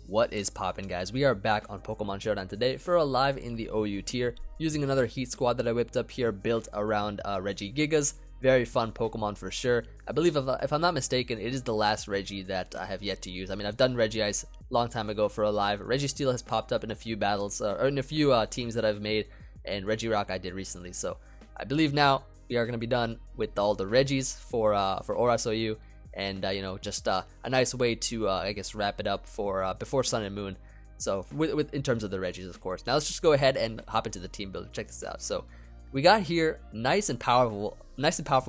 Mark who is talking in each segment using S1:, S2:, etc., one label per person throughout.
S1: What is poppin', guys? We are back on Pokemon Showdown today for a live in the OU tier using another Heat squad that I whipped up here built around Regigigas. Very fun Pokemon for sure. I believe if I'm not mistaken, it is the last Regi that I have yet to use. I mean, I've done Regice a long time ago for a live. Registeel has popped up in a few battles or in a few teams that I've made, and Regirock I did recently. So I believe now we are going to be done with all the Regis for ORAS OU. And you know, just a nice way to I guess wrap it up for before Sun and Moon. So with in terms of the Regis, of course. Now let's just go ahead and hop into the team builder. Check this out. So we got here nice and powerful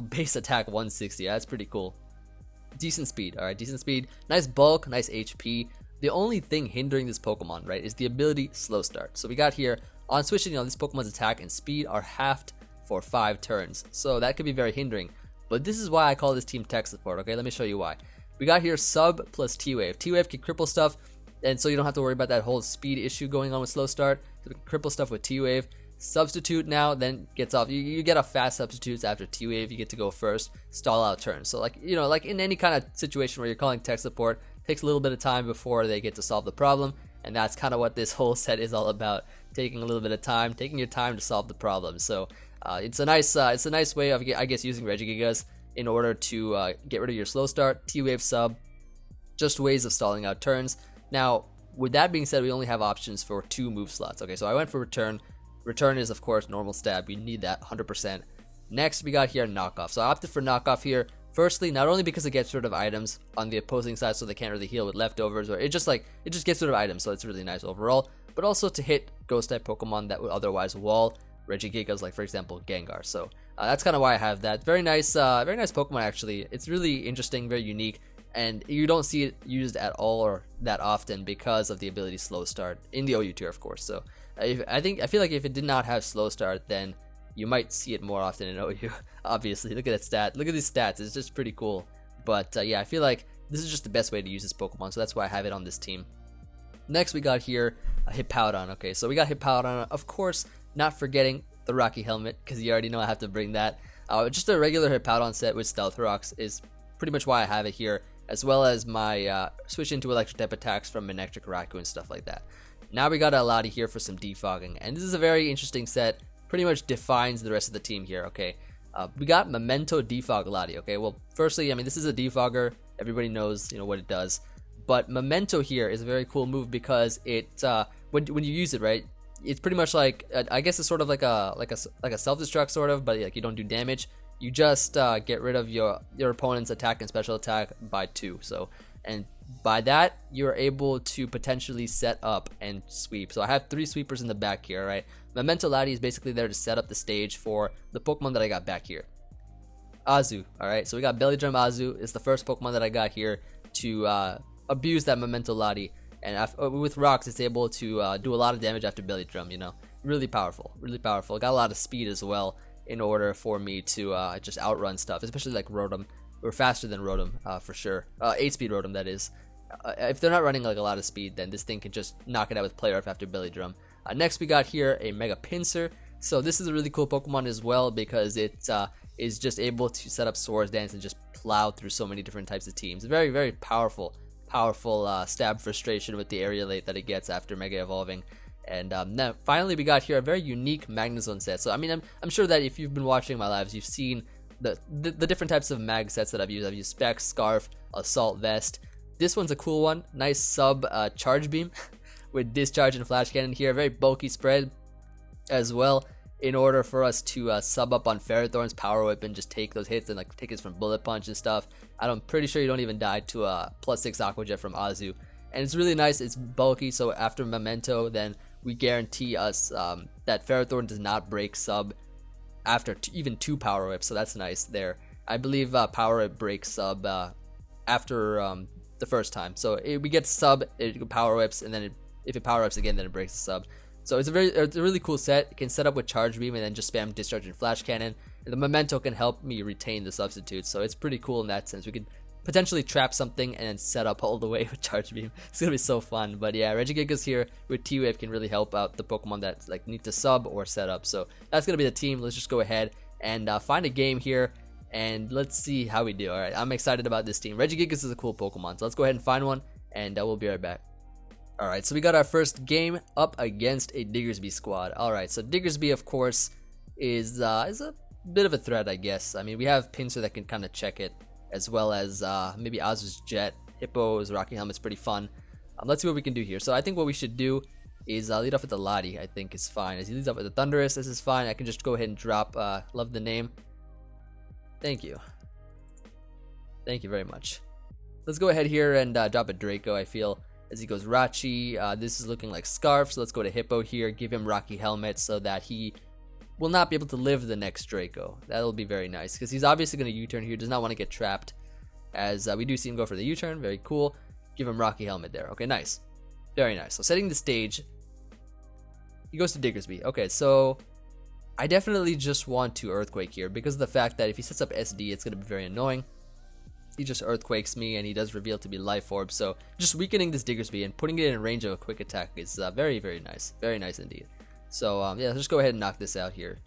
S1: base attack 160. Yeah, that's pretty cool. Decent speed. All right, decent speed. Nice bulk, nice HP. The only thing hindering this Pokemon, right, is the ability slow start. So we got here on switching, you know, this Pokemon's attack and speed are halved for 5 turns. So that could be very hindering. But this is why I call this team tech support, okay? Let me show you why. We got here sub plus T-Wave. T-Wave can cripple stuff, and so you don't have to worry about that whole speed issue going on with slow start. So we can cripple stuff with T-Wave. Substitute now then gets off. You get off fast substitutes after T-Wave. You get to go first, stall out turns. So like, you know, like in any kind of situation where you're calling tech support, it takes a little bit of time before they get to solve the problem. And that's kind of what this whole set is all about. Taking a little bit of time, taking your time to solve the problem. So it's a nice way of, I guess, using Regigigas in order to get rid of your slow start, T-Wave sub, just ways of stalling out turns. Now, with that being said, we only have options for 2 move slots. Okay, so I went for return. Return is, of course, normal stab. We need that 100%. Next, we got here knockoff. So I opted for knockoff here. Firstly, not only because it gets rid of items on the opposing side, so they can't really heal with leftovers, or it just gets rid of items, so it's really nice overall. But also to hit ghost type Pokemon that would otherwise wall Regigigas, like for example Gengar. So that's kind of why I have that. Very nice Pokemon actually. It's really interesting, very unique, and you don't see it used at all or that often because of the ability slow start in the OU tier, of course. So I feel like if it did not have slow start, then you might see it more often in OU. Obviously, look at that stat. Look at these stats. It's just pretty cool. But yeah, I feel like this is just the best way to use this Pokemon, so that's why I have it on this team. Next, we got here a Hippowdon. Okay, so we got Hippowdon, of course, not forgetting the Rocky Helmet, because you already know I have to bring that. Just a regular Hippowdon set with Stealth Rocks is pretty much why I have it here, as well as my switch into electric type attacks from Manectric Raikou and stuff like that. Now we got a Lottie here for some defogging, and this is a very interesting set. Pretty much defines the rest of the team here. Okay, we got Memento Defog Lottie. Okay, well, firstly, I mean, this is a defogger. Everybody knows, you know, what it does. But Memento here is a very cool move because it when you use it, right, it's pretty much like I guess it's sort of like a self-destruct sort of, but like you don't do damage. You just get rid of your opponent's attack and special attack by 2. So, and by that you're able to potentially set up and sweep. So I have 3 sweepers in the back here, right? Memento Lottie is basically there to set up the stage for the Pokemon that I got back here. Azu, alright, so we got Belly Drum Azu. It's the first Pokemon that I got here to abuse that Memento Lottie, and with rocks it's able to do a lot of damage after Belly Drum, you know. Really powerful, really powerful. Got a lot of speed as well in order for me to just outrun stuff, especially like Rotom. We're faster than Rotom for sure. 8-speed Rotom, that is. If they're not running like a lot of speed, then this thing can just knock it out with Play Rough after Belly Drum. Next we got here a Mega Pinsir. So this is a really cool Pokemon as well because it is just able to set up Swords Dance and just plow through so many different types of teams. Very, very powerful stab frustration with the Aerialate that it gets after Mega Evolving. And now finally we got here a very unique Magnezone set. So I mean, I'm sure that if you've been watching my lives, you've seen the different types of mag sets that I've used. I've used Specs, Scarf, Assault Vest. This one's a cool one. Nice sub Charge Beam with Discharge and Flash Cannon here. Very bulky spread as well, in order for us to sub up on Ferrothorn's Power Whip and just take those hits and like take hits from Bullet Punch and stuff. I'm pretty sure you don't even die to a +6 Aqua Jet from Azu. And it's really nice. It's bulky, so after Memento, then we guarantee us that Ferrothorn does not break sub after even 2 Power Whips, so that's nice there. I believe Power Whip breaks sub after the first time. So we get sub, it Power Whips, and then if it Power Ups again, then it breaks the sub. So it's a really cool set. It can set up with Charge Beam and then just spam Discharge and Flash Cannon. And the Memento can help me retain the substitutes, so it's pretty cool in that sense. We could potentially trap something and then set up all the way with Charge Beam. It's gonna be so fun. But yeah, Regigigas here with T-Wave can really help out the Pokemon that like need to sub or set up. So that's gonna be the team. Let's just go ahead and find a game here, and let's see how we do. Alright, I'm excited about this team. Regigigas is a cool Pokemon, so let's go ahead and find one, and we'll be right back. Alright, so we got our first game up against a Diggersby squad. Alright, so Diggersby, of course, is a bit of a threat, I guess. I mean, we have Pinsir that can kind of check it, as well as maybe Azu's Jet. Hippo's Rocky Helmet's pretty fun. Let's see what we can do here. So I think what we should do is lead off with the Lottie, I think is fine. As he leads off with the Thunderous, this is fine. I can just go ahead and drop, love the name. Thank you. Thank you very much. Let's go ahead here and drop a Draco, I feel. As he goes Rachi, this is looking like Scarf, so let's go to Hippo here, give him Rocky Helmet so that he will not be able to live the next Draco. That'll be very nice, because he's obviously going to U-turn here, does not want to get trapped, as we do see him go for the U-turn, very cool. Give him Rocky Helmet there, okay, nice. Very nice. So setting the stage, he goes to Diggersby. Okay, so I definitely just want to Earthquake here, because of the fact that if he sets up SD, it's going to be very annoying. He just Earthquakes me, and he does reveal to be Life Orb, so just weakening this Diggersby and putting it in range of a quick attack is very, very nice. Very nice indeed. So, yeah, let's just go ahead and knock this out here.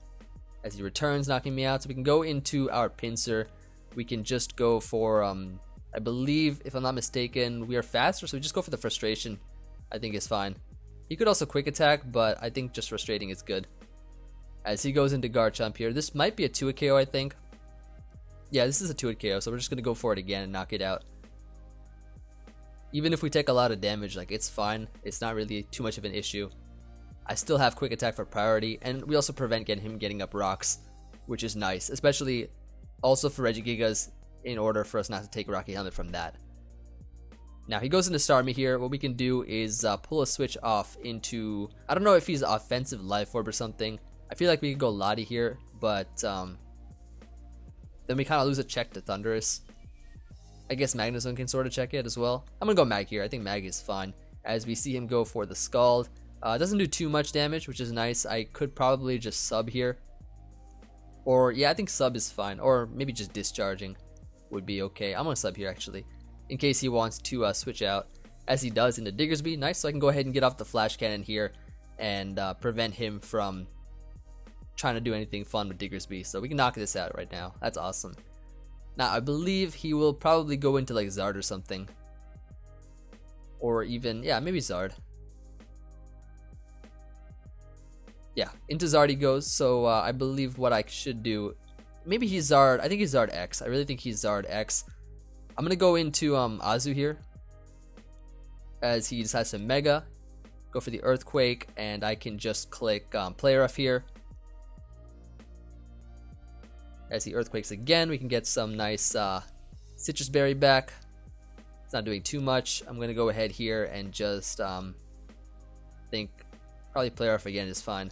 S1: As he returns, knocking me out, so we can go into our Pinsir. We can just go for, I believe, if I'm not mistaken, we are faster, so we just go for the Frustration. I think is fine. He could also Quick Attack, but I think just Frustrating is good. As he goes into Garchomp here, this might be a 2-hit KO, I think. Yeah, this is a 2-hit KO, so we're just going to go for it again and knock it out. Even if we take a lot of damage, like, it's fine. It's not really too much of an issue. I still have Quick Attack for priority, and we also prevent him getting up rocks, which is nice, especially also for Regigigas, in order for us not to take Rocky Helmet from that. Now, he goes into Starmie here. What we can do is pull a switch off into, I don't know if he's offensive Life Orb or something. I feel like we could go Lottie here, but then we kind of lose a check to Thunderous. I guess Magnezone can sort of check it as well. I'm going to go Mag here. I think Mag is fine. As we see him go for the Scald. Doesn't do too much damage, which is nice. I could probably just sub here. Or, yeah, I think sub is fine. Or maybe just discharging would be okay. I'm going to sub here, actually, in case he wants to switch out, as he does into Diggersby. Nice, so I can go ahead and get off the Flash Cannon here and prevent him from trying to do anything fun with Diggersby. So we can knock this out right now. That's awesome. Now, I believe he will probably go into like Zygarde or something. Or even, yeah, maybe Zygarde. Yeah, into Zygarde he goes. So I believe what I should do, maybe he's Zygarde. I think he's Zygarde X. I really think he's Zygarde X. I'm going to go into Azu here, as he decides to Mega, go for the Earthquake, and I can just click Play Rough here. As he Earthquakes again, we can get some nice Citrus Berry back. It's not doing too much. I'm going to go ahead here and just think probably Play Rough again is fine.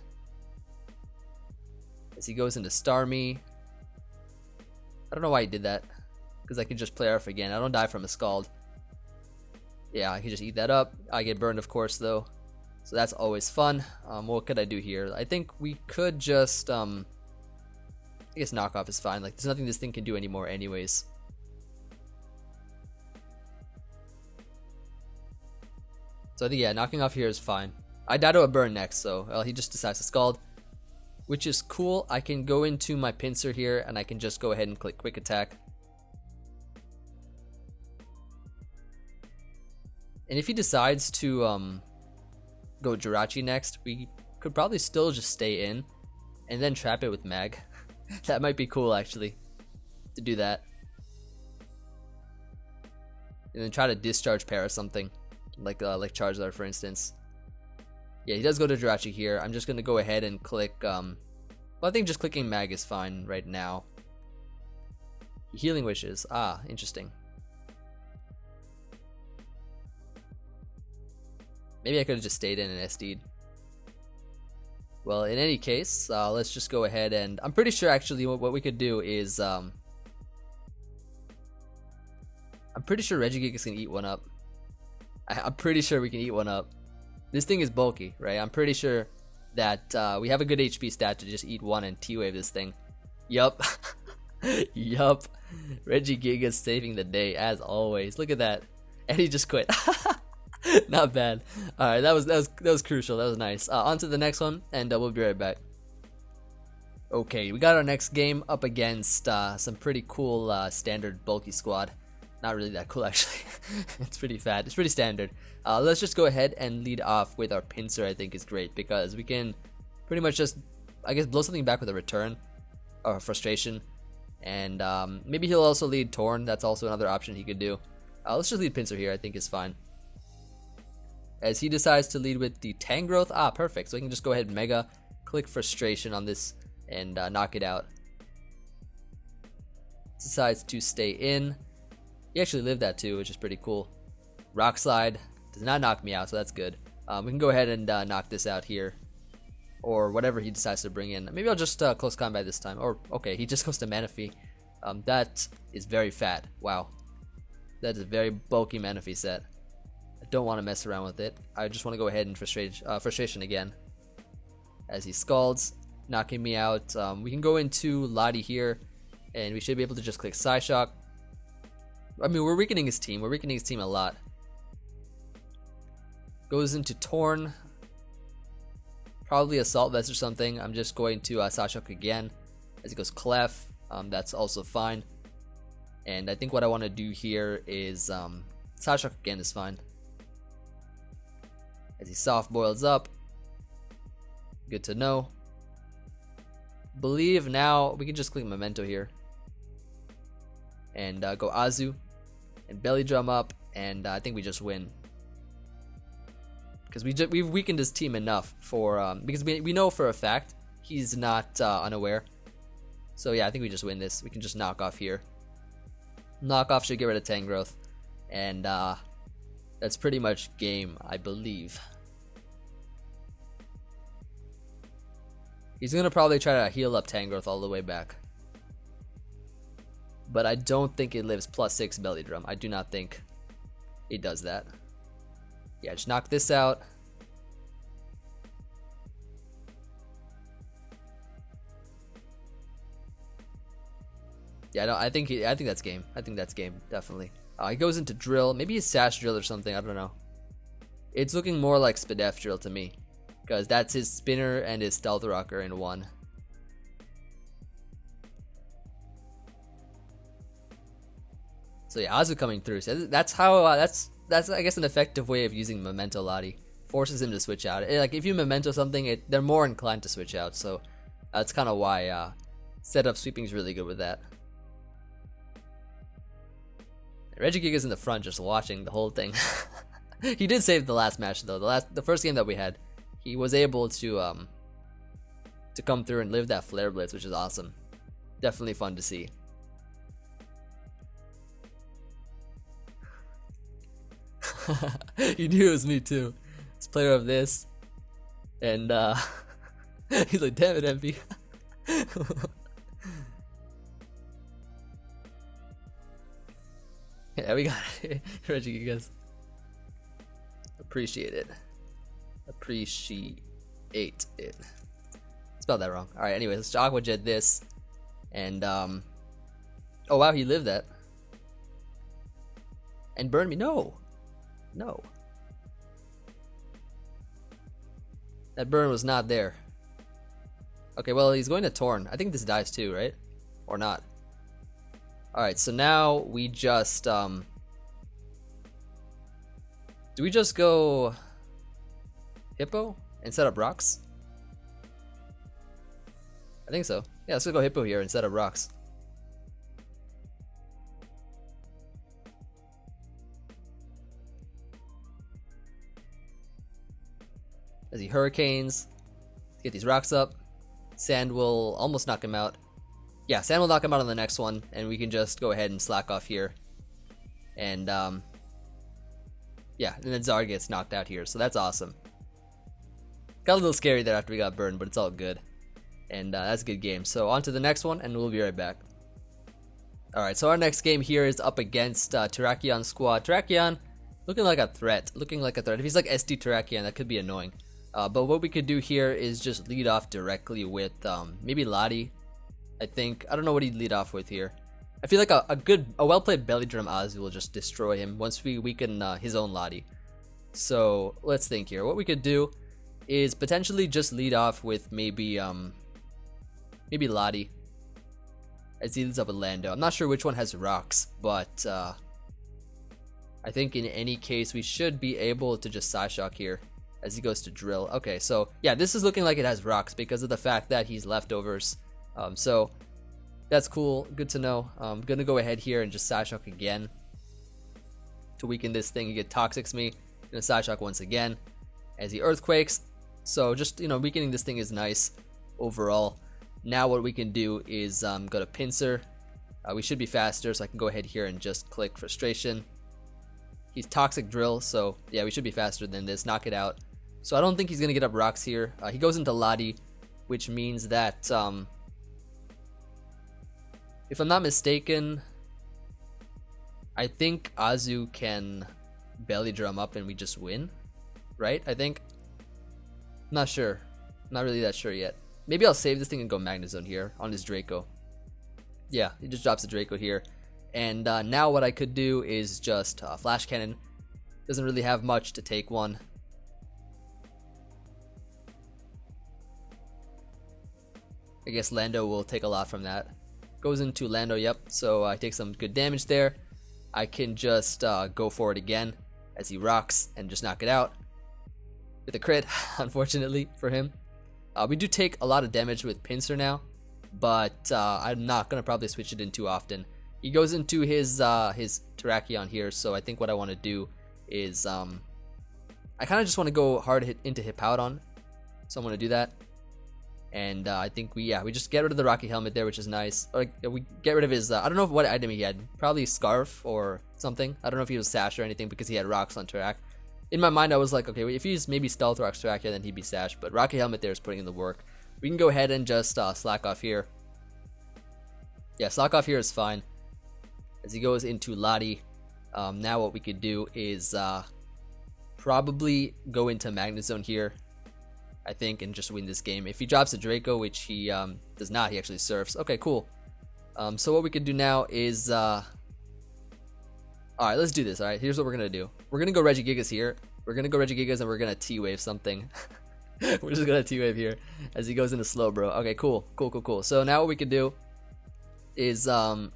S1: As he goes into Starmie. I don't know why he did that, because I can just Play Rough again. I don't die from a Scald. Yeah, I can just eat that up. I get burned, of course, though, so that's always fun. What could I do here? I think we could just I guess knockoff is fine. Like, there's nothing this thing can do anymore anyways. So I think, yeah, knocking off here is fine. I die to a burn next, so well, he just decides to Scald, which is cool. I can go into my Pinsir here, and I can just go ahead and click Quick Attack. And if he decides to go Jirachi next, we could probably still just stay in and then trap it with Mag. That might be cool, actually, to do that. And then try to discharge pair or something, like Charizard, for instance. Yeah, he does go to Jirachi here. I'm just going to go ahead and click, well, I think just clicking Mag is fine right now. Healing Wishes, interesting. Maybe I could have just stayed in and SD'd. Well, in any case, let's just go ahead and, I'm pretty sure actually what we could do is, I'm pretty sure Regigigas can eat one up. I'm pretty sure we can eat one up. This thing is bulky, right? I'm pretty sure that we have a good HP stat to just eat one and T-Wave this thing. Yup. Yup. Regigigas saving the day, as always. Look at that. And he just quit. Not bad. Alright, that was crucial. That was nice. On to the next one, and we'll be right back. Okay, we got our next game up against some pretty cool standard bulky squad. Not really that cool actually. It's pretty fat. It's pretty standard. Let's just go ahead and lead off with our pincer. I think is great because we can pretty much just, I guess, blow something back with a return or frustration. And maybe he'll also lead Torn. That's also another option he could do. Let's just lead pincer here. I think is fine. As he decides to lead with the Tangrowth. Perfect. So we can just go ahead and Mega click frustration on this and knock it out. Decides to stay in. He actually lived that too, which is pretty cool. Rock Slide does not knock me out, so that's good. We can go ahead and knock this out here. Or whatever he decides to bring in. Maybe I'll just close combat this time. Or, okay, he just goes to Manaphy. That is very fat. Wow. That is a very bulky Manaphy set. I don't want to mess around with it. I just want to go ahead and frustration again. As he scalds, knocking me out. We can go into Lottie here. And we should be able to just click Psyshock. I mean, we're weakening his team. We're weakening his team a lot. Goes into Torn. Probably Assault Vest or something. I'm just going to Psyshock again. As he goes Clef. That's also fine. And I think what I want to do here is Psyshock again is fine. As he soft boils up. Good to know. Believe now we can just click Memento here. And go Azu. And Belly Drum up. And I think we just win. Because we've weakened his team enough for because we know for a fact he's not unaware. So yeah, I think we just win this. We can just knock off here. Knock off should get rid of Tangrowth, and that's pretty much game, I believe. He's gonna probably try to heal up Tangrowth all the way back, but I don't think it lives +6 Belly Drum. I do not think it does that. Yeah, just knock this out. Yeah, no, I think that's game. I think that's game, definitely. He goes into Drill. Maybe it's Sash Drill or something. I don't know. It's looking more like Spadef Drill to me, because that's his Spinner and his Stealth Rocker in one. So yeah, Azu coming through. So that's how that's I guess an effective way of using Memento Lottie. Forces him to switch out. Like if you Memento something, they're more inclined to switch out. So that's kind of why setup sweeping is really good with that. Regigigas in the front, just watching the whole thing. He did save the last match though. The first game that we had, he was able to come through and live that Flare Blitz, which is awesome. Definitely fun to see. He knew it was me too. It's player of this, and he's like, "Damn it, Emvee." Yeah, we got it. Regigigas. Appreciate it. Appreciate it. Spelled that wrong. Alright, anyways, let's Aqua Jet this. And, oh wow, he lived that. And burn me. No. No. That burn was not there. Okay, well, he's going to Torn. I think this dies too, right? Or not. Alright, so now we just, do we just go Hippo and set up rocks? I think so. Yeah, let's go Hippo here and set up rocks. As he Hurricanes, get these rocks up. Sand will almost knock him out. Yeah, Sand will knock him out on the next one, and we can just go ahead and slack off here. And, yeah, and then Zygarde gets knocked out here, so that's awesome. Got a little scary there after we got burned, but it's all good. And that's a good game. So on to the next one, and we'll be right back. Alright, so our next game here is up against Terrakion squad. Terrakion looking like a threat. If he's like SD Terrakion, that could be annoying. But what we could do here is just lead off directly with maybe Lottie. I think. I don't know what he'd lead off with here. I feel like a well-played Belly Drum Azu will just destroy him once we weaken his own Lottie. So let's think here. What we could do is potentially just lead off with maybe Lottie as he leads up with Lando. I'm not sure which one has rocks, but I think in any case we should be able to just Psyshock here as he goes to drill. Okay, so yeah, this is looking like it has rocks because of the fact that he's leftovers. So that's cool, good to know. I'm gonna go ahead here and just Psyshock again to weaken this thing. He get Toxics me. Gonna Psyshock once again as he Earthquakes. So just, you know, weakening this thing is nice overall. Now what we can do is go to Pinsir. We should be faster, so I can go ahead here and just click Frustration. He's Toxic Drill, so yeah, we should be faster than this. Knock it out. So I don't think he's gonna get up rocks here. He goes into Lottie, which means that if I'm not mistaken, I think Azu can Belly Drum up and we just win, right? I think. Not sure. Not really that sure yet. Maybe I'll save this thing and go Magnezone here on his Draco. Yeah, he just drops the Draco here. And now what I could do is just Flash Cannon. Doesn't really have much to take one. I guess Lando will take a lot from that. Goes into Lando, yep. So I take some good damage there. I can just go for it again as he rocks and just knock it out. With a crit, unfortunately for him. We do take a lot of damage with Pinsir now, but I'm not gonna probably switch it in too often. He goes into his Terrakion here, so I think what I want to do is I kind of just want to go hard into Hippowdon, so I'm gonna do that. And I think we just get rid of the Rocky Helmet there, which is nice. Or we get rid of his I don't know what item he had, probably Scarf or something. I don't know if he was Sash or anything because he had rocks on Terrak. In my mind, I was like, okay, if he's maybe Stealth Rocks Terrakia, then he'd be Sash. But Rocky Helmet there is putting in the work. We can go ahead and just slack off here. Yeah, slack off here is fine. As he goes into Lottie, now what we could do is probably go into Magnezone here, I think, and just win this game. If he drops a Draco, which he does not, he actually surfs. Okay, cool. So what we could do now is alright, let's do this. Alright, here's what we're gonna do. We're gonna go Regigigas here. We're gonna go Regigigas and we're gonna T-Wave something. We're just gonna T-Wave here as he goes into Slowbro. Okay, cool. So now what we could do is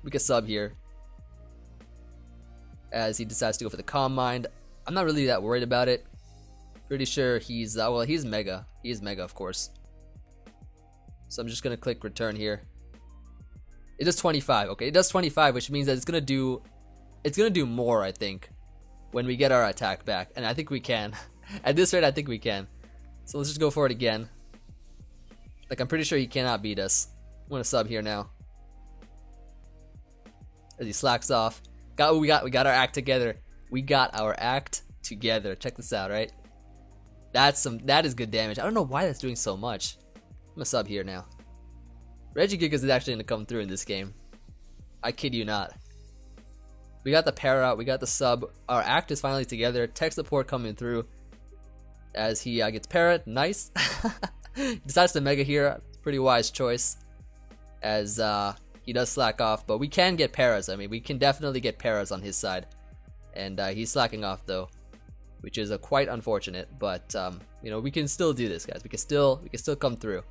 S1: we could sub here as he decides to go for the Calm Mind. I'm not really that worried about it. Pretty sure he's well, he's Mega. He is Mega, of course. So I'm just gonna click Return here. It does 25. Okay, it does 25, which means that it's gonna do more, I think, when we get our attack back, and I think we can. At this rate, I think we can. So let's just go for it again. Like, I'm pretty sure he cannot beat us. I'm gonna sub here now as he slacks off. We got our act together. We got our act together. Check this out, right? That is good damage. I don't know why that's doing so much. I'm gonna sub here now. Regigigas is actually gonna come through in this game. I kid you not. We got the para, we got the sub. Our act is finally together. Tech support coming through as he gets para. Nice. Decides to Mega here. Pretty wise choice as he does slack off. But we can get paras. I mean, we can definitely get paras on his side. And he's slacking off though, which is quite unfortunate. But you know, we can still do this, guys. We can still come through.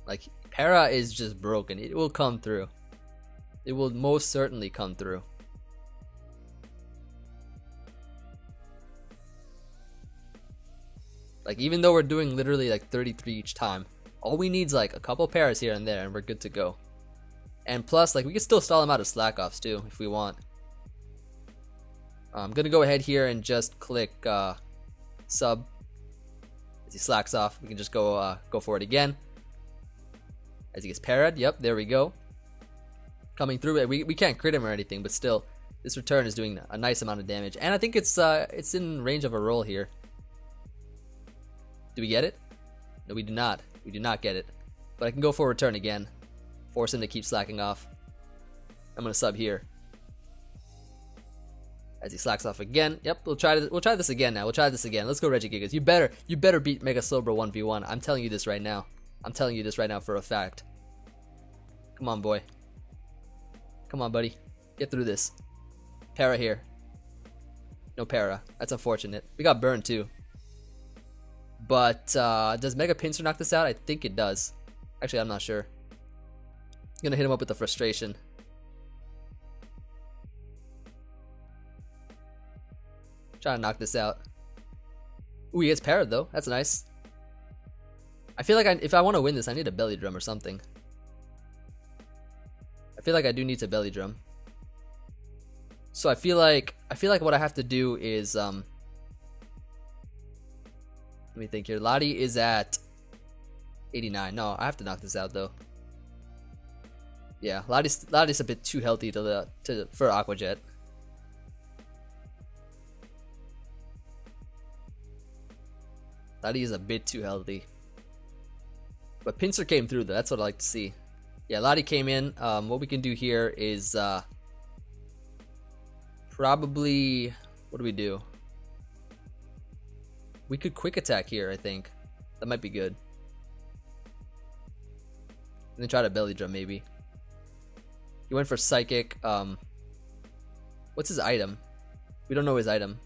S1: Like, para is just broken. It will come through. It will most certainly come through. Like, even though we're doing literally like 33 each time, all we need is like a couple paras here and there and we're good to go. And plus, like, we can still stall him out of slack offs too if we want. I'm gonna go ahead here and just click sub as he slacks off. We can just go for it again. As he gets parried, yep, there we go. Coming through it, we can't crit him or anything, but still, this return is doing a nice amount of damage, and I think it's in range of a roll here. Do we get it? No, we do not. We do not get it. But I can go for a return again, force him to keep slacking off. I'm gonna sub here as he slacks off again. Yep, we'll try this again now. We'll try this again. Let's go Regigigas. You better beat Mega Slowbro 1v1. I'm telling you this right now. I'm telling you this right now for a fact. Come on, boy. Come on, buddy. Get through this. Para here. No para. That's unfortunate. We got burned too. But does Mega Pinsir knock this out? I think it does. Actually, I'm not sure. I'm gonna hit him up with the Frustration. Trying to knock this out. Ooh, he gets parried though. That's nice. I feel like if I want to win this, I need a belly drum or something. I feel like I do need to belly drum. So I feel like what I have to do is let me think here. Lottie is at 89. No, I have to knock this out though. Yeah, Lottie's a bit too healthy for Aqua Jet. Lottie is a bit too healthy. But Pincer came through though, that's what I like to see. Yeah, Lottie came in. What we can do here is probably, what do we do? We could quick attack here, I think. That might be good. And then try to belly drum maybe. He went for psychic. What's his item? We don't know his item.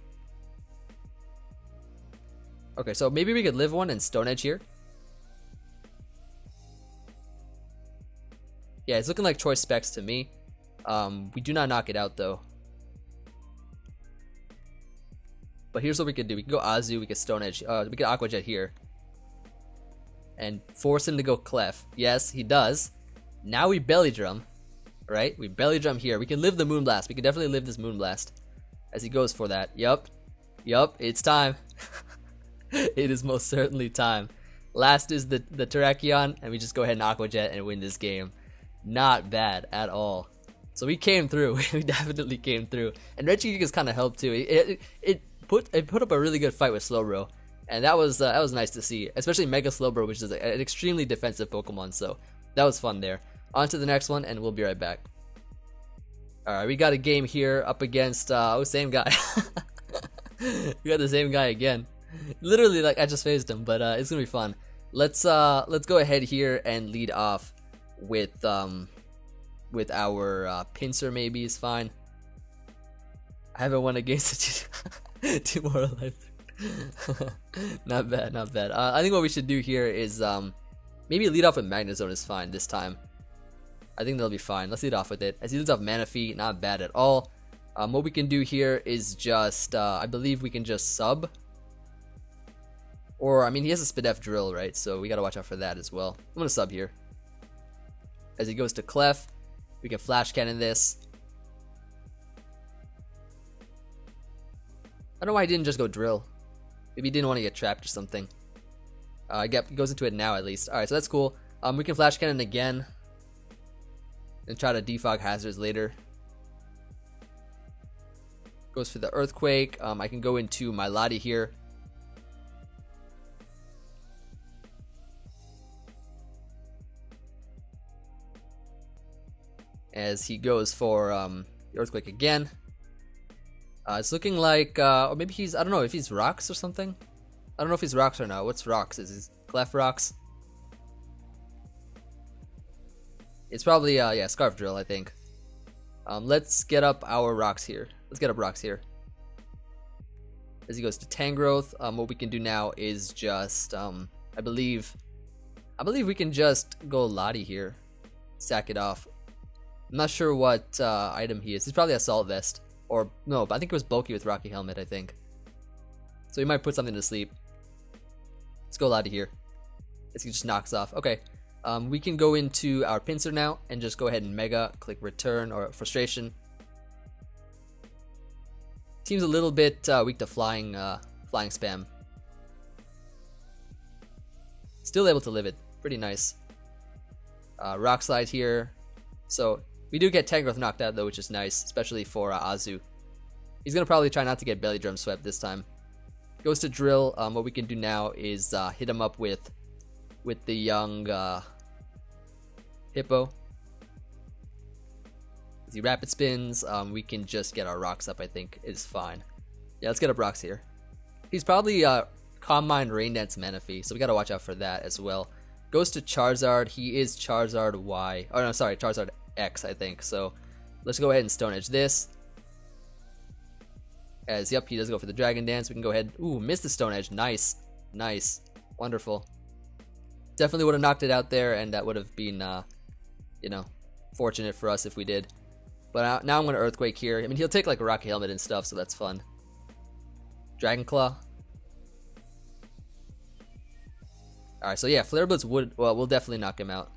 S1: Okay, so maybe we could live one and Stone Edge here. Yeah, it's looking like choice specs to me. We do not knock it out though. But here's what we could do. We could go Azu, we could Stone Edge, we could Aqua Jet here. And force him to go Clef. Yes, he does. Now we belly drum. Right? We belly drum here. We can live the Moonblast. We can definitely live this Moonblast. As he goes for that. Yup. Yup, it's time. It is most certainly time. Last is the Terrakion, and we just go ahead and Aqua Jet and win this game. Not bad at all. So we came through. We definitely came through. And Regigigas kind of helped too. It put up a really good fight with Slowbro, and that was nice to see. Especially Mega Slowbro, which is an extremely defensive Pokemon. So that was fun there. On to the next one, and we'll be right back. All right, we got a game here up against same guy. We got the same guy again. Literally, like I just phased him, but it's gonna be fun. Let's go ahead here and lead off with our Pincer. Maybe is fine. I haven't won against it. Demoralized. Not bad, not bad. I think what we should do here is maybe lead off with Magnezone is fine this time. I think they'll be fine. Let's lead off with it. As he leads off Manaphy, not bad at all. What we can do here is just, I believe we can just sub. Or, I mean, he has a Spadef Drill, right? So we gotta watch out for that as well. I'm gonna sub here. As he goes to Clef, we can Flash Cannon this. I don't know why he didn't just go Drill. Maybe he didn't want to get trapped or something. He goes into it now at least. Alright, so that's cool. We can Flash Cannon again. And try to defog hazards later. Goes for the Earthquake. I can go into my Lottie here. As he goes for the Earthquake again. It's looking like, or maybe he's, I don't know if he's Rocks or something. I don't know if he's Rocks or not. What's Rocks? Is he Clef Rocks? It's probably, yeah, Scarf Drill, I think. Let's get up our Rocks here. Let's get up Rocks here. As he goes to Tangrowth, what we can do now is just, I believe we can just go Lottie here. Sack it off. I'm not sure what item he is. He's probably Assault Vest. Or, no, but I think it was bulky with Rocky Helmet, I think. So he might put something to sleep. Let's go Lottie here. As he just knocks off. Okay. We can go into our Pincer now and just go ahead and Mega, click Return or Frustration. Seems a little bit weak to flying spam. Still able to live it. Pretty nice. Rock Slide here. So we do get Tangrowth knocked out though, which is nice, especially for Azu. He's gonna probably try not to get Belly Drum swept this time. Goes to Drill. What we can do now is hit him up with the young Hippo. As he rapid spins, we can just get our Rocks up, I think is fine. Yeah, let's get up Rocks here. He's probably Calm Mind, Rain Dance, Manaphy, so we gotta watch out for that as well. Goes to Charizard. He is Charizard Y. Oh no, sorry, Charizard X, I think. So let's go ahead and Stone Edge this. As, yep, he does go for the Dragon Dance. We can go ahead. Ooh, missed the Stone Edge. Nice. Nice. Wonderful. Definitely would have knocked it out there, and that would have been, you know, fortunate for us if we did. But now I'm going to Earthquake here. I mean, he'll take, like, a Rocky Helmet and stuff, so that's fun. Dragon Claw. Alright, so yeah, Flare Blitz will definitely knock him out.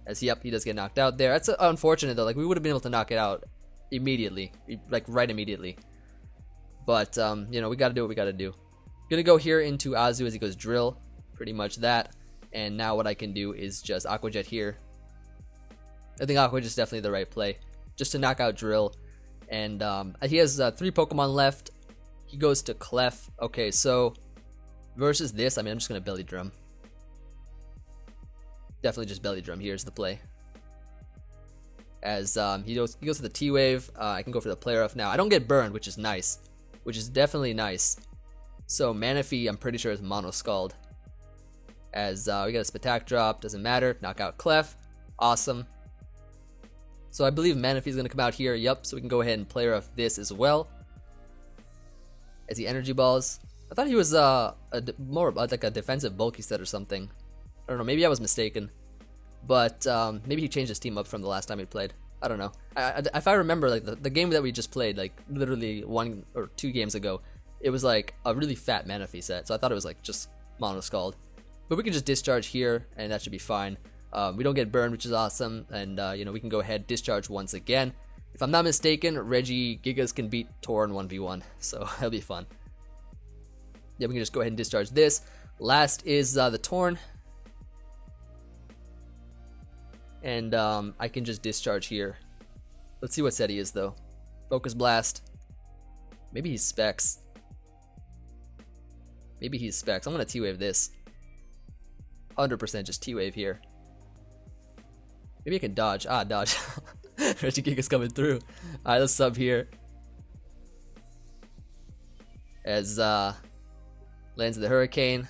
S1: As yep, he does get knocked out there. That's unfortunate though. Like, we would have been able to knock it out immediately, like right immediately. But you know, we gotta do what we gotta do. Gonna go here into Azu as he goes Drill, pretty much that. And now what I can do is just Aqua Jet here. I think Aqua Jet is definitely the right play, just to knock out Drill. And he has 3 Pokemon left. He goes to Clef. Okay, so versus this, I mean, I'm just gonna Belly Drum. Definitely just Belly Drum. Here's the play. As he goes to the T-Wave. I can go for the Play Rough now. I don't get burned, which is nice, which is definitely nice. So Manaphy, I'm pretty sure is Mono Scald. As we got a Spatak drop, doesn't matter. Knock out Clef, awesome. So I believe Manaphy is gonna come out here. Yep. So we can go ahead and Play Rough this as well. As he Energy Balls. I thought he was more like a defensive bulky set or something. I don't know. Maybe I was mistaken. But maybe he changed his team up from the last time he played. I don't know. If I remember, like the game that we just played, like literally 1 or 2 games ago, it was like a really fat Manaphy set. So I thought it was like just Mono Scald. But we can just discharge here, and that should be fine. We don't get burned, which is awesome. And you know, we can go ahead discharge once again. If I'm not mistaken, Regigigas can beat Torn 1v1, so that'll be fun. Yeah, we can just go ahead and discharge this. Last is the Torn. And I can just discharge here. Let's see what set he is though. Focus Blast. Maybe he's Specs. Maybe he's Specs. I'm gonna T-Wave this. 100% just T-Wave here. Maybe I can dodge. Ah, dodge. Regigigas coming through. Alright, let's sub here. As lands the Hurricane.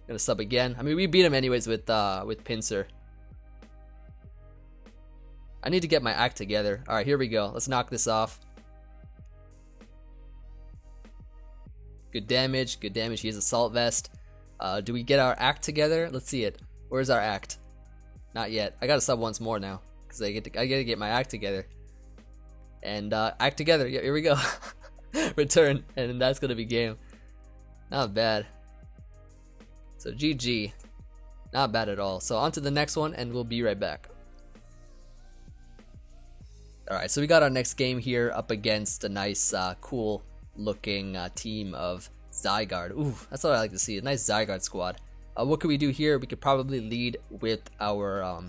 S1: Gonna sub again. I mean, we beat him anyways with Pinsir. I need to get my act together. Alright, here we go. Let's knock this off. Good damage, good damage. He has Assault Vest. Do we get our act together? Let's see it. Where's our act? Not yet. I gotta sub once more now, because I gotta get my act together. And act together. Yeah, here we go. Return, and that's gonna be game. Not bad. So GG. Not bad at all. So on to the next one, and we'll be right back. Alright, so we got our next game here up against a nice, cool looking team of Zygarde. Ooh, that's what I like to see. A nice Zygarde squad. What could we do here? We could probably lead with our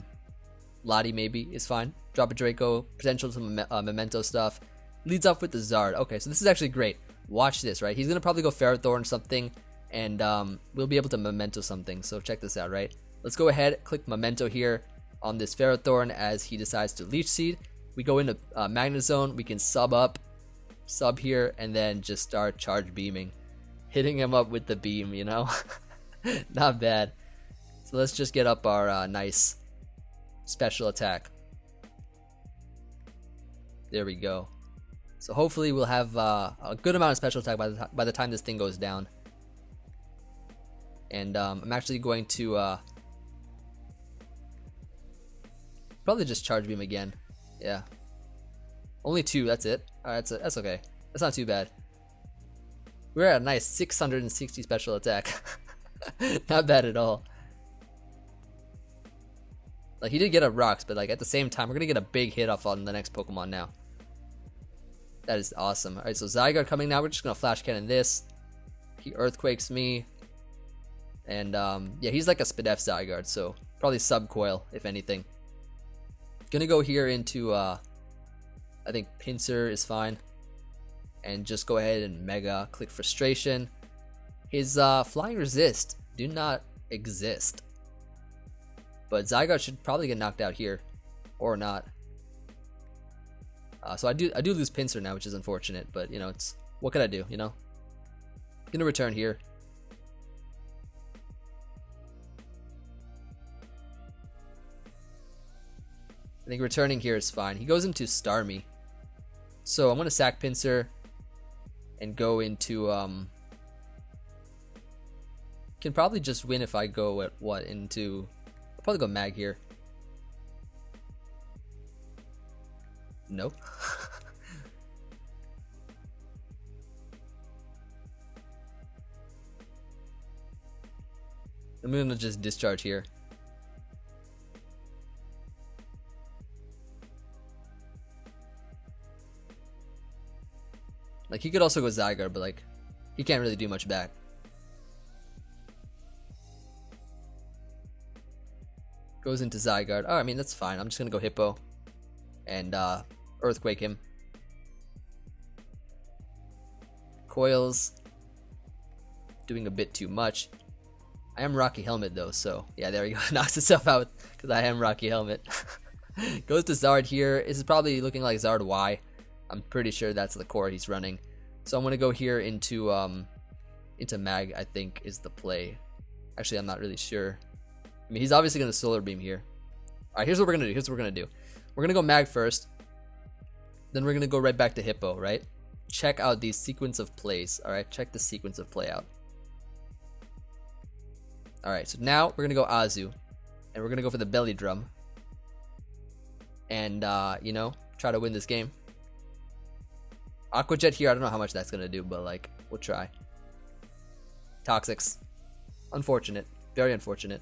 S1: Lottie, maybe is fine. Drop a Draco, potential some Memento stuff. Leads off with the Zard. Okay, so this is actually great. Watch this, right? He's gonna probably go Ferrothorn or something, and we'll be able to Memento something. So check this out, right? Let's go ahead, click Memento here on this Ferrothorn as he decides to Leech Seed. We go into Magnet Zone. We can sub up, sub here, and then just start charge beaming, hitting him up with the beam. You know, not bad. So let's just get up our nice special attack. There we go. So hopefully we'll have a good amount of special attack by the time this thing goes down. And I'm actually going to probably just charge beam again. Yeah. Only 2, that's it. Alright, that's okay. That's not too bad. We're at a nice 660 special attack. Not bad at all. Like, he did get up rocks, but like at the same time, we're gonna get a big hit off on the next Pokemon now. That is awesome. Alright, so Zygarde coming now. We're just gonna Flash Cannon this. He Earthquakes me. And yeah, he's like a Spadef Zygarde, so probably Subcoil, if anything. Gonna go here into I think Pinsir is fine, and just go ahead and Mega click Frustration. His Flying Resist do not exist, but Zygarde should probably get knocked out here, or not. So I do lose Pinsir now, which is unfortunate, but you know, it's what can I do, you know. Gonna return here. I think returning here is fine. He goes into Starmie. So I'm going to sack Pinsir and go into... can probably just win if I go at what? Into... I'll probably go Mag here. Nope. I'm gonna just discharge here. Like, he could also go Zygarde, but like, he can't really do much back. Goes into Zygarde. Oh, I mean, that's fine. I'm just gonna go Hippo and Earthquake him. Coils. Doing a bit too much. I am Rocky Helmet though, so yeah, there we go. Knocks itself out because I am Rocky Helmet. Goes to Zard here. This is probably looking like Zard Y. I'm pretty sure that's the core he's running. So I'm gonna go here into Mag, I think is the play. Actually, I'm not really sure. I mean, he's obviously gonna Solar Beam here. Alright, here's what we're gonna do. We're gonna go Mag first. Then we're gonna go right back to Hippo, right? Check out these sequence of plays. Alright, check the sequence of play out. Alright, so now we're gonna go Azu. And we're gonna go for the Belly Drum. And you know, try to win this game. Aqua Jet here, I don't know how much that's gonna do, but like, we'll try. Toxics. Unfortunate. Very unfortunate.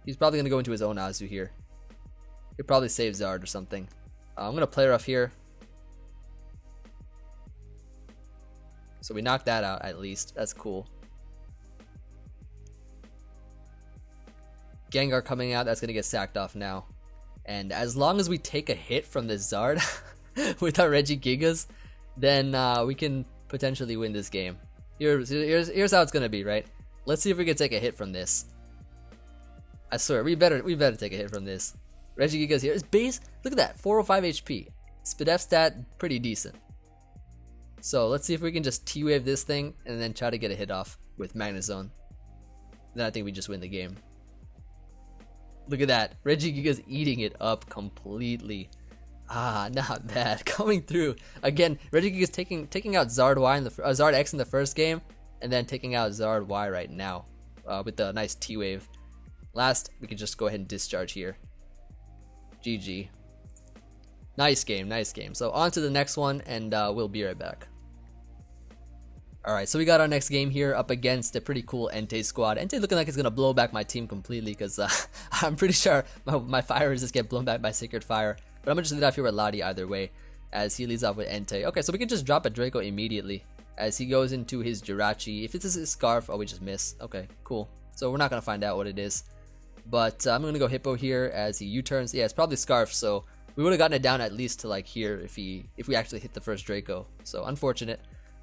S1: He's probably gonna go into his own Azu here. He'll probably save Zard or something. I'm gonna play rough here. So we knocked that out at least. That's cool. Gengar coming out, that's gonna get sacked off now. And as long as we take a hit from this Zard with our Regigigas, then we can potentially win this game. Here's how it's gonna be, right? Let's see if we can take a hit from this. I swear, we better take a hit from this. Regigigas here. His base, look at that, 405 HP. Spidef stat, pretty decent. So let's see if we can just T-Wave this thing and then try to get a hit off with Magnezone. Then I think we just win the game. Look at that. Regigigas eating it up completely. Ah, not bad. Coming through. Again, Regigigas taking out Zard Y in the Zard X in the first game, and then taking out Zard Y right now with the nice T-Wave. Last, we can just go ahead and discharge here. GG. Nice game, nice game. So on to the next one, and we'll be right back. Alright, so we got our next game here up against a pretty cool Entei squad. Entei looking like it's going to blow back my team completely because I'm pretty sure my fire just get blown back by Sacred Fire. But I'm going to just lead off here with Lottie either way as he leads off with Entei. Okay, so we can just drop a Draco immediately as he goes into his Jirachi. If it's his Scarf, oh, we just miss. Okay, cool. So we're not going to find out what it is. But I'm going to go Hippo here as he U-turns. Yeah, it's probably Scarf, so we would have gotten it down at least to like here if we actually hit the first Draco. So unfortunate.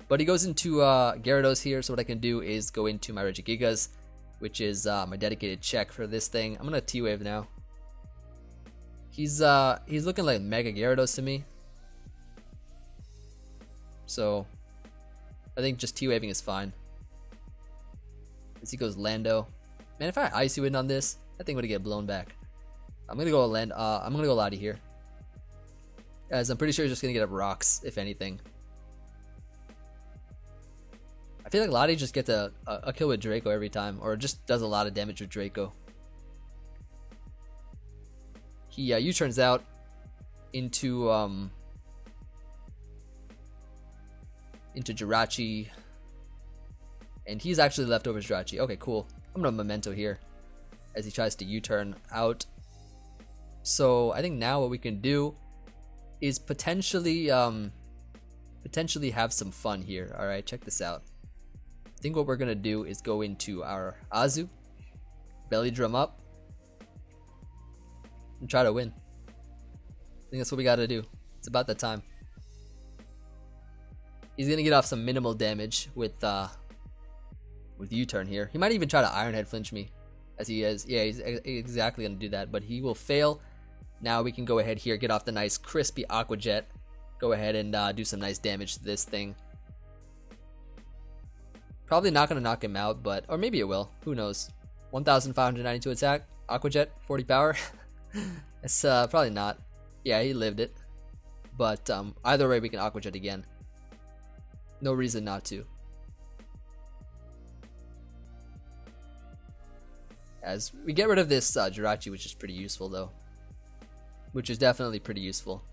S1: But he goes into Gyarados here, so what I can do is go into my Regigigas, which is my dedicated check for this thing. I'm gonna T-Wave now. He's looking like Mega Gyarados to me. So I think just T-Waving is fine. As he goes Lando. Man, if I Icy Wind on this, I think I'm gonna get blown back. I'm gonna go Lottie here. As I'm pretty sure he's just gonna get up rocks, if anything. I feel like Lottie just gets a kill with Draco every time, or just does a lot of damage with Draco. He U-turns out into Jirachi, and he's actually left over Jirachi. Okay, cool. I'm gonna Memento here as he tries to U-turn out. So I think now what we can do is potentially have some fun here. All right, check this out. I think what we're gonna do is go into our Azu, Belly Drum up, and try to win. I think that's what we gotta do. It's about that time. He's gonna get off some minimal damage with U-turn here. He might even try to Iron Head flinch me, as he is. Yeah, he's exactly gonna do that, but he will fail. Now we can go ahead here, get off the nice crispy Aqua Jet. Go ahead and do some nice damage to this thing. Probably not gonna knock him out, but or maybe it will. Who knows? 1,592 attack, Aqua Jet, 40 power. It's probably not. Yeah, he lived it. But either way, we can Aqua Jet again. No reason not to. As we get rid of this Jirachi, which is pretty useful though. Which is definitely pretty useful.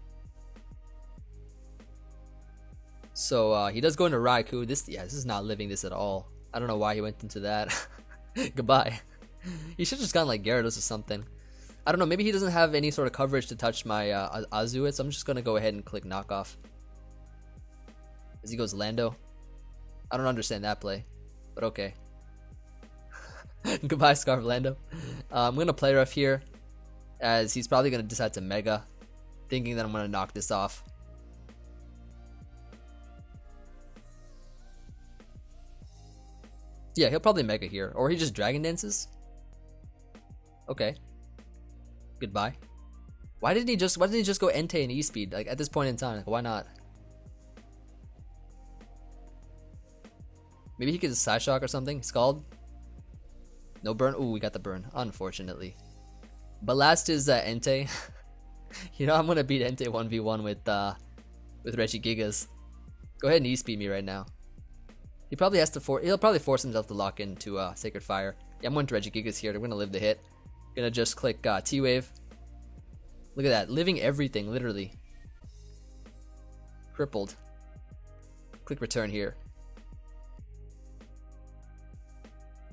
S1: So he does go into Raikou. This is not living this at all. I don't know why he went into that. Goodbye. He should have just gone like Gyarados or something. I don't know, maybe he doesn't have any sort of coverage to touch my Azuit, so I'm just gonna go ahead and click knockoff. As he goes Lando. I don't understand that play, but okay. Goodbye, Scarf Lando. I'm gonna play rough here, as he's probably gonna decide to Mega, thinking that I'm gonna knock this off. Yeah, he'll probably Mega here, or he just Dragon Dances. Okay. Goodbye. Why didn't he just go Entei and E-Speed? Like at this point in time, like, why not? Maybe he could Side Shock or something. Scald. No burn. Ooh, we got the burn. Unfortunately. But last is Entei. You know I'm gonna beat Entei 1v1 with Regigigas. Go ahead and E-Speed me right now. He probably has to he'll probably force himself to lock into Sacred Fire. Yeah, I'm going to Regigigas here. I'm gonna live the hit. Gonna just click T-Wave. Look at that, living everything, literally. Crippled. Click return here.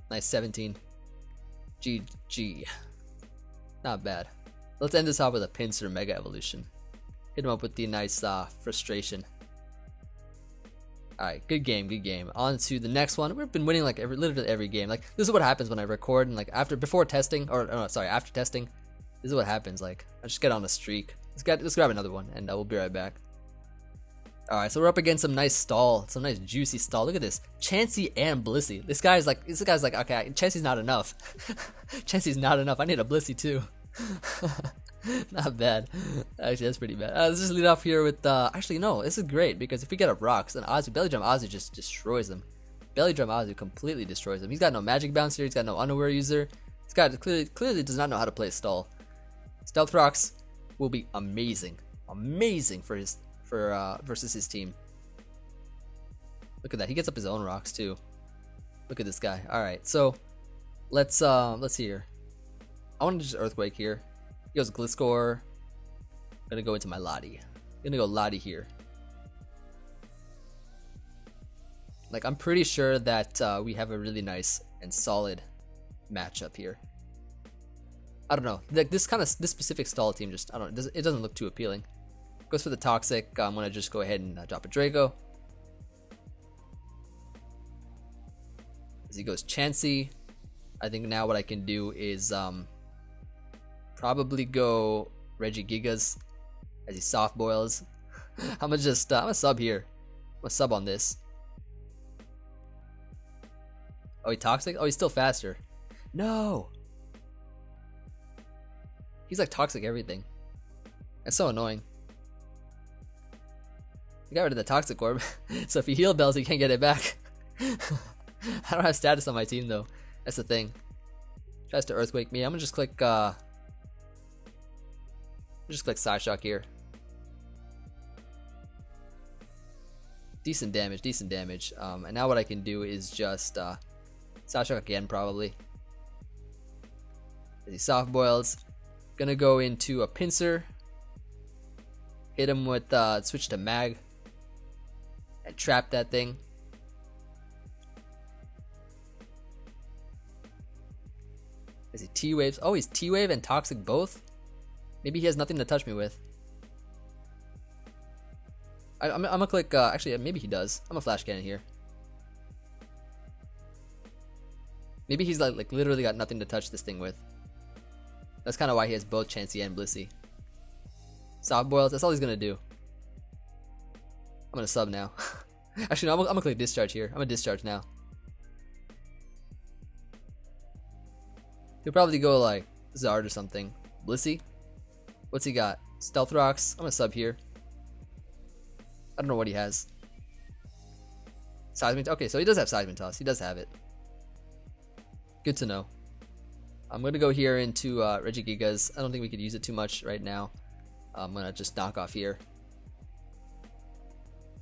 S1: Nice 17. GG. Not bad. Let's end this off with a Pinsir Mega Evolution. Hit him up with the nice frustration. Alright, good game, good game. On to the next one. We've been winning like literally every game. Like this is what happens when I record and like before testing, or no, sorry, after testing. This is what happens. Like I just get on a streak. Let's grab another one, and we'll be right back. All right, so we're up against some nice juicy stall. Look at this, Chansey and Blissey. This guy's like, okay, Chansey's not enough. Chansey's not enough. I need a Blissey too. Not bad. Actually, that's pretty bad. Let's just lead off here with. Actually, no, this is great because if we get up rocks, then Belly Drum Azu just destroys them. Belly Drum Azu completely destroys him. He's got no Magic Bounce here. He's got no Underwear User. This guy clearly does not know how to play stall. Stealth Rocks will be amazing for versus his team. Look at that. He gets up his own rocks too. Look at this guy. All right, so let's see here. I want to just Earthquake here. He goes Gliscor. I'm gonna go into my Lottie. I'm gonna go Lottie here. Like I'm pretty sure that we have a really nice and solid matchup here. I don't know. Like this specific stall team just it doesn't look too appealing. Goes for the Toxic. I'm gonna just go ahead and drop a Draco. As he goes Chansey, I think now what I can do is probably go Regigigas as he soft boils. I'm gonna sub here. I'm gonna sub on this. Oh, he Toxic? Oh, he's still faster. No! He's like Toxic everything. That's so annoying. He got rid of the Toxic Orb. So if he heal bells, he can't get it back. I don't have status on my team though. That's the thing. Tries to Earthquake me. I'm gonna just click Side Shock here. Decent damage. And now what I can do is just Side Shock again probably. As he soft boils. Gonna go into a Pinsir. Hit him with switch to Mag. And trap that thing. Is he T-Waves? Oh, he's T-Wave and Toxic both? Maybe he has nothing to touch me with. I'm gonna click, actually maybe he does. I'm gonna Flash Cannon here. Maybe he's like literally got nothing to touch this thing with. That's kind of why he has both Chansey and Blissey. Soft boils, that's all he's gonna do. I'm gonna sub now. Actually, no, I'm gonna click Discharge here. I'm gonna Discharge now. He'll probably go like Zard or something. Blissey? What's he got? Stealth Rocks. I'm gonna sub here. I don't know what he has. Seismic. Okay, so he does have Seismic Toss. He does have it. Good to know. I'm gonna go here into Regigigas. I don't think we could use it too much right now. I'm gonna just knock off here.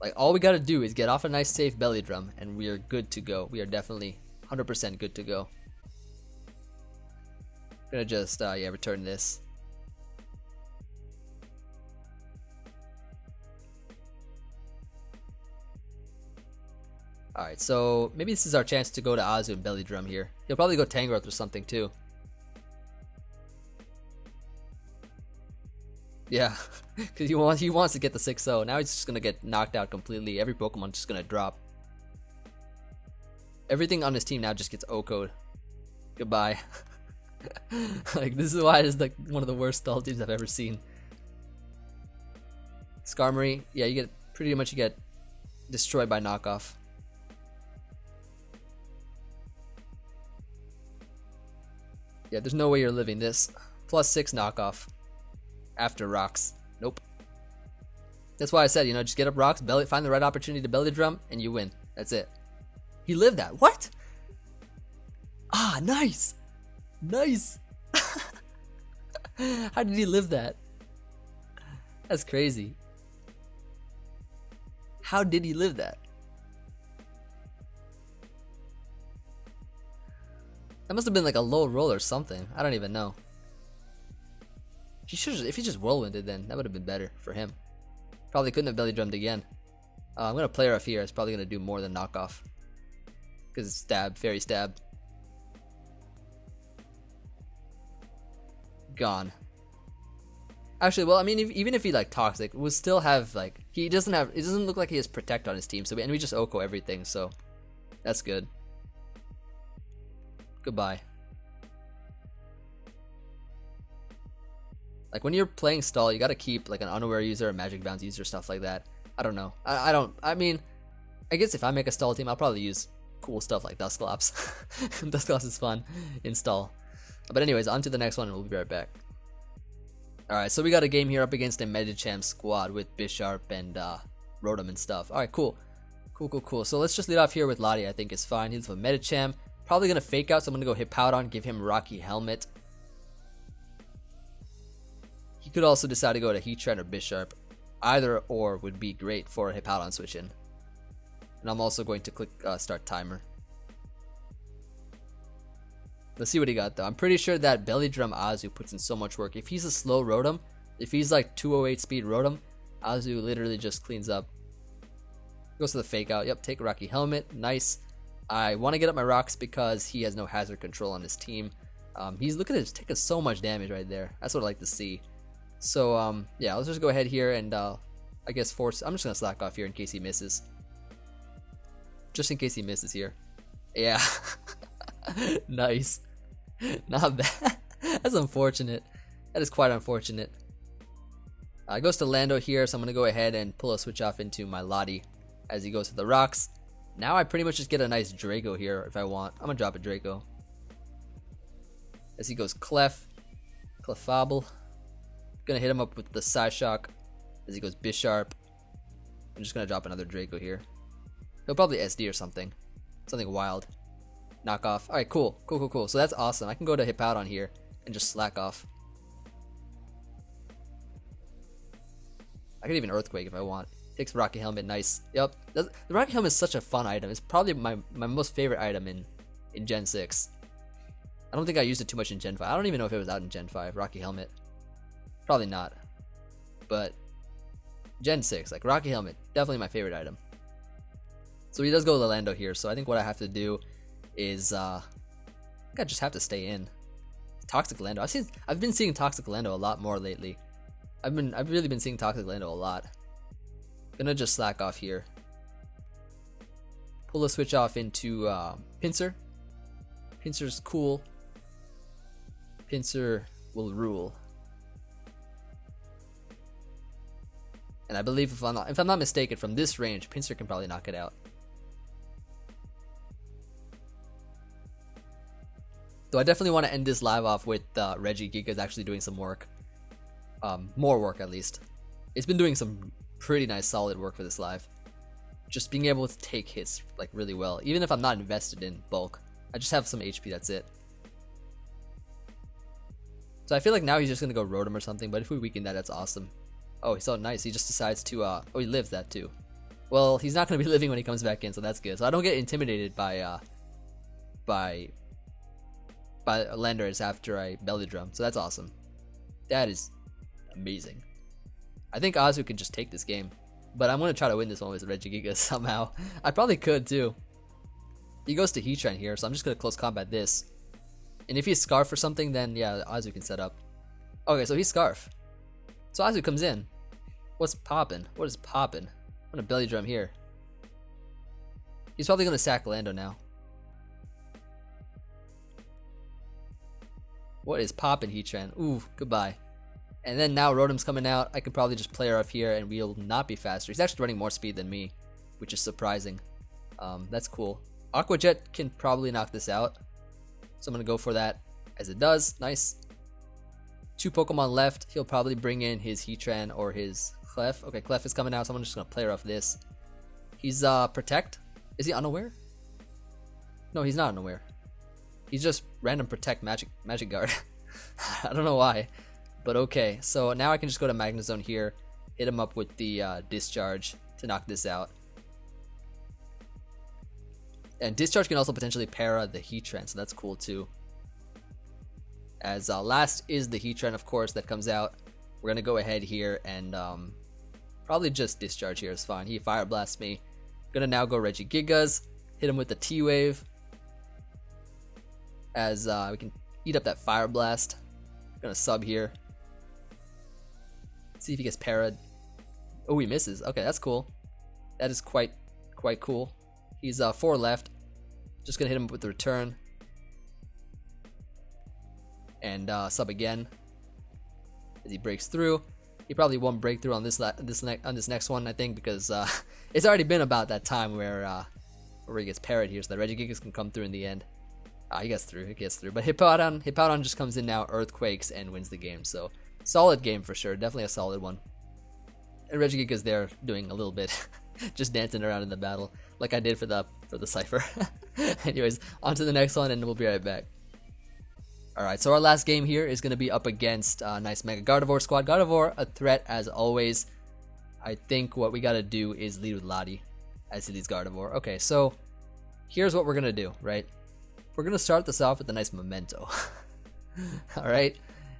S1: Like all we gotta do is get off a nice safe Belly Drum, and we are good to go. We are definitely 100% good to go. Gonna just return this. Alright, so maybe this is our chance to go to Azu and Belly Drum here. He'll probably go Tangrowth or something too. Yeah, because he wants to get the 6-0. Now he's just going to get knocked out completely. Every Pokemon just going to drop. Everything on his team now just gets OHKO'd. Goodbye. Like, this is why it is like one of the worst stall teams I've ever seen. Skarmory, yeah, you get destroyed by knockoff. Yeah, there's no way you're living this. +6 knockoff. After rocks. Nope. That's why I said, just get up rocks, find the right opportunity to belly drum, and you win. That's it. He lived that. What? Ah, nice. Nice. How did he live that? That's crazy. How did he live that? That must have been like a low roll or something. I don't even know. If he just whirlwinded, then that would have been better for him. Probably couldn't have belly drummed again. I'm gonna play her off here. It's probably gonna do more than knockoff. Because it's stab, fairy stab. Gone. Actually, well, I mean, even if he like toxic, we'll still have like it doesn't look like he has protect on his team. So and we just OHKO everything, so that's good. Goodbye. Like when you're playing stall, you gotta keep like an unaware user, a magic bounce user, stuff like that. I don't know. I mean, I guess if I make a stall team, I'll probably use cool stuff like Dusclops. Dusclops is fun in stall. But anyways, on to the next one and we'll be right back. Alright, so we got a game here up against a Medicham squad with Bisharp and Rotom and stuff. Alright, cool. Cool. So let's just lead off here with Lottie. I think is fine. He's with Medicham. Probably gonna fake out, so I'm gonna go Hippowdon, give him Rocky Helmet. He could also decide to go to Heatran or Bisharp. Either or would be great for a Hippowdon switch in. And I'm also going to click start timer. Let's see what he got though. I'm pretty sure that Belly Drum Azu puts in so much work. If he's a slow Rotom, if he's like 208 speed Rotom, Azu literally just cleans up. Goes to the fake out. Yep, take Rocky Helmet. Nice. I want to get up my rocks because he has no hazard control on his team. He's look at it, taking so much damage right there. That's what I like to see. So yeah, let's just go ahead here and I guess force. I'm just gonna slack off here in case he misses. Just in case he misses here. Yeah. Nice. Not bad. That's unfortunate. That is quite unfortunate. Goes to Lando here, so I'm gonna go ahead and pull a switch off into my Lottie as he goes to the rocks. Now I pretty much just get a nice Draco here if I want. I'm gonna drop a Draco. As he goes Clefable. Gonna hit him up with the Psyshock as he goes Bisharp. I'm just gonna drop another Draco here. He'll probably SD or something. Something wild. Knock off. Alright, cool. So that's awesome. I can go to Hippowdon here and just slack off. I could even Earthquake if I want. Takes Rocky Helmet, nice. Yep. The Rocky Helmet is such a fun item. It's probably my most favorite item in Gen 6. I don't think I used it too much in Gen 5. I don't even know if it was out in Gen 5, Rocky Helmet. Probably not. But Gen 6, like Rocky Helmet, definitely my favorite item. So he does go to Lando here, so I think what I have to do is I think I just have to stay in. Toxic Lando. I've been seeing Toxic Lando a lot more lately. I've really been seeing Toxic Lando a lot. Gonna just slack off here. Pull the switch off into Pinsir. Pinsir's cool. Pinsir will rule. And I believe if I'm not mistaken, from this range, Pinsir can probably knock it out. Though I definitely want to end this live off with Regigigas actually doing some work. More work at least. It's been doing some pretty nice solid work for this live. Just being able to take hits like really well. Even if I'm not invested in bulk. I just have some HP, that's it. So I feel like now he's just going to go Rotom or something. But if we weaken that, that's awesome. Oh, he's so nice. He just decides to, oh, he lives that too. Well, he's not going to be living when he comes back in, so that's good. So I don't get intimidated by Landers after I belly drum. So that's awesome. That is amazing. I think Azu can just take this game. But I'm going to try to win this one with Regigigas somehow. I probably could too. He goes to Heatran here, so I'm just gonna close combat this. And if he's Scarf or something, then yeah, Azu can set up. Okay, so he's Scarf. So Azu comes in. What's poppin'? What is poppin'? I'm gonna Belly Drum here. He's probably gonna sack Lando now. What is poppin', Heatran? Ooh, goodbye. And then now Rotom's coming out. I could probably just play her off here and we'll not be faster. He's actually running more speed than me, which is surprising. That's cool. Aqua Jet can probably knock this out. So I'm going to go for that as it does. Nice. 2 Pokemon left. He'll probably bring in his Heatran or his Clef. Okay, Clef is coming out, so I'm just going to play her off this. He's Protect. Is he unaware? No, he's not unaware. He's just random Protect Magic Guard. I don't know why. But okay, so now I can just go to Magnezone here, hit him up with the Discharge to knock this out. And Discharge can also potentially para the Heatran, so that's cool too. As last is the Heatran, of course, that comes out. We're going to go ahead here and probably just Discharge here is fine. He Fire Blasts me. Going to now go Regigigas, hit him with the T-Wave. As we can eat up that Fire Blast. Going to sub here. See if he gets parried. Oh, he misses. Okay, that's cool. That is quite cool. He's 4 left. Just gonna hit him with the return. And sub again. As he breaks through. He probably won't break through on this next one, I think, because it's already been about that time where he gets parried here, so the Regigigas can come through in the end. He gets through. But Hippowdon just comes in now, Earthquakes, and wins the game. So solid game for sure. Definitely a solid one. And Regigigas there doing a little bit, just dancing around in the battle, like I did for the Cypher. Anyways, on to the next one, and we'll be right back. Alright, so our last game here is going to be up against nice Mega Gardevoir squad. Gardevoir, a threat as always. I think what we got to do is lead with Lottie as he leads Gardevoir. Okay, so here's what we're going to do, right? We're going to start this off with a nice Memento. Alright,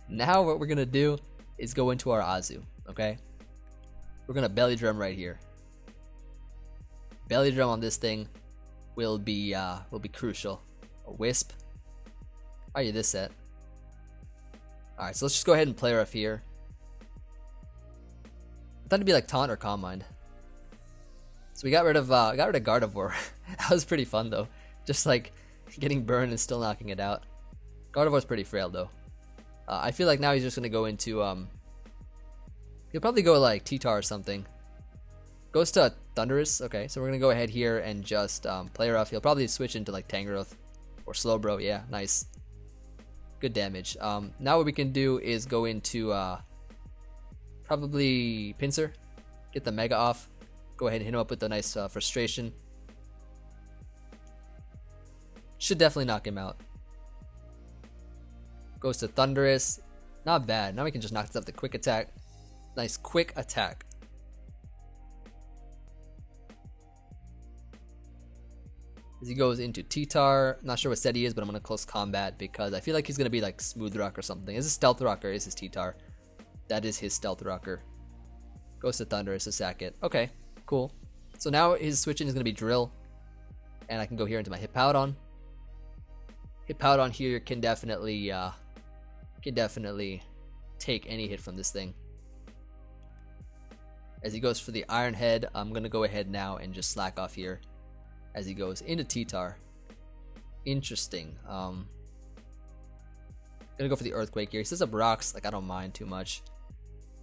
S1: now what we're going to do is go into our Azu, okay? We're going to Belly Drum right here. Belly Drum on this thing will be crucial. A Wisp. Are you this set? Alright, so let's just go ahead and play her off here. I thought it'd be like Taunt or Calm Mind. So we got rid of Gardevoir. That was pretty fun though. Just like getting burned and still knocking it out. Gardevoir's pretty frail though. I feel like now he's just gonna go into he'll probably go like T-Tar or something. Goes to Thundurus. Okay, so we're gonna go ahead here and just play her off. He'll probably switch into like Tangrowth or Slowbro. Yeah, nice. Good damage. Now what we can do is go into probably Pinsir. Get the Mega off. Go ahead and hit him up with a nice Frustration. Should definitely knock him out. Goes to Thundurus. Not bad. Now we can just knock this up with a Quick Attack. Nice Quick Attack. As he goes into T-Tar. Not sure what set he is, but I'm going to close combat because I feel like he's going to be like Smooth Rock or something. Is it Stealth Rock or is his T-Tar? That is his Stealth Rocker. Goes to Thundurus to sack it. Okay, cool. So now his switching is going to be Drill. And I can go here into my Hippowdon. Hippowdon here can definitely take any hit from this thing. As he goes for the Iron Head, I'm going to go ahead now and just slack off here. As he goes into T-Tar. Interesting. Gonna go for the Earthquake here. He sets up rocks, like I don't mind too much.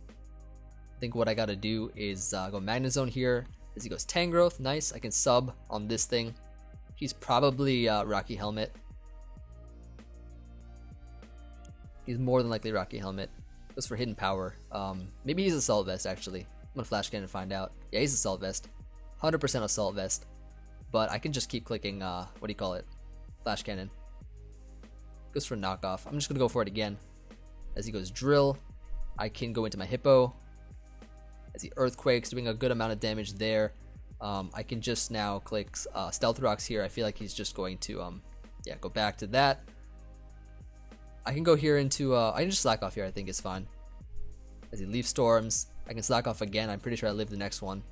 S1: I think what I gotta do is go Magnezone here. As he goes Tangrowth, nice. I can sub on this thing. He's probably Rocky Helmet. He's more than likely Rocky Helmet. Goes for Hidden Power. Maybe he's Assault Vest actually. I'm gonna Flash Cannon and find out. Yeah, he's Assault Vest. 100% Assault Vest. But I can just keep clicking, what do you call it? Flash Cannon. Goes for Knockoff. I'm just going to go for it again. As he goes Drill, I can go into my Hippo. As he Earthquakes, doing a good amount of damage there. I can just now click Stealth Rocks here. I feel like he's just going to, yeah, go back to that. I can go here into, I can just slack off here, I think is fine. As he Leaf Storms, I can slack off again. I'm pretty sure I live the next one.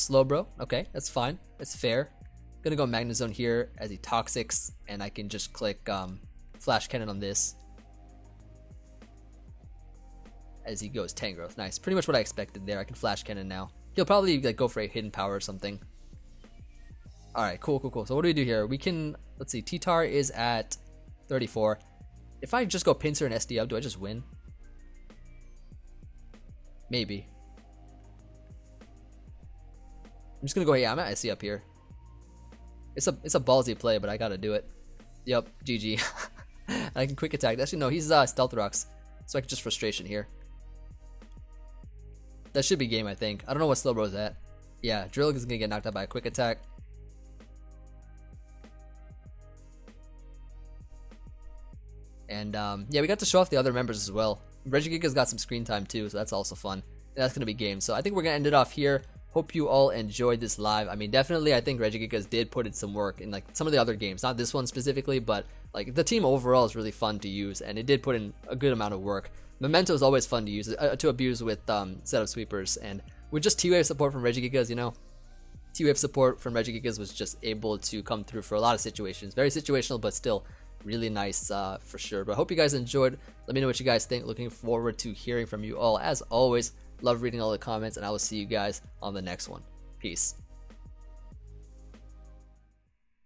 S1: Slowbro. Okay, that's fine. That's fair. Gonna go Magnezone here as he Toxics, and I can just click Flash Cannon on this as he goes Tangrowth. Nice. Pretty much what I expected there. I can Flash Cannon now. He'll probably like go for a Hidden Power or something. Alright, cool. So what do we do here? We can, let's see, T-Tar is at 34. If I just go Pinsir and SD up, do I just win? Maybe. I'm just gonna go, yeah, I'm at SD up here. It's a ballsy play, but I gotta do it. Yep, GG. I can quick attack. Actually, no, he's Stealth Rocks, so I can just Frustration here. That should be game, I think. I don't know what Slowbro's at. Yeah, Drill is gonna get knocked out by a quick attack. And yeah, we got to show off the other members as well. Regigigas got some screen time too, so that's also fun. And that's gonna be game. So I think we're gonna end it off here. Hope you all enjoyed this live. I mean, definitely, I think Regigigas did put in some work in like some of the other games. Not this one specifically, but like the team overall is really fun to use, and it did put in a good amount of work. Memento is always fun to use, to abuse with setup sweepers, and with just T-Wave support from Regigigas, you know, T-Wave support from Regigigas was just able to come through for a lot of situations. Very situational, but still really nice for sure. But I hope you guys enjoyed. Let me know what you guys think. Looking forward to hearing from you all. As always, love reading all the comments, and I will see you guys on the next one. Peace.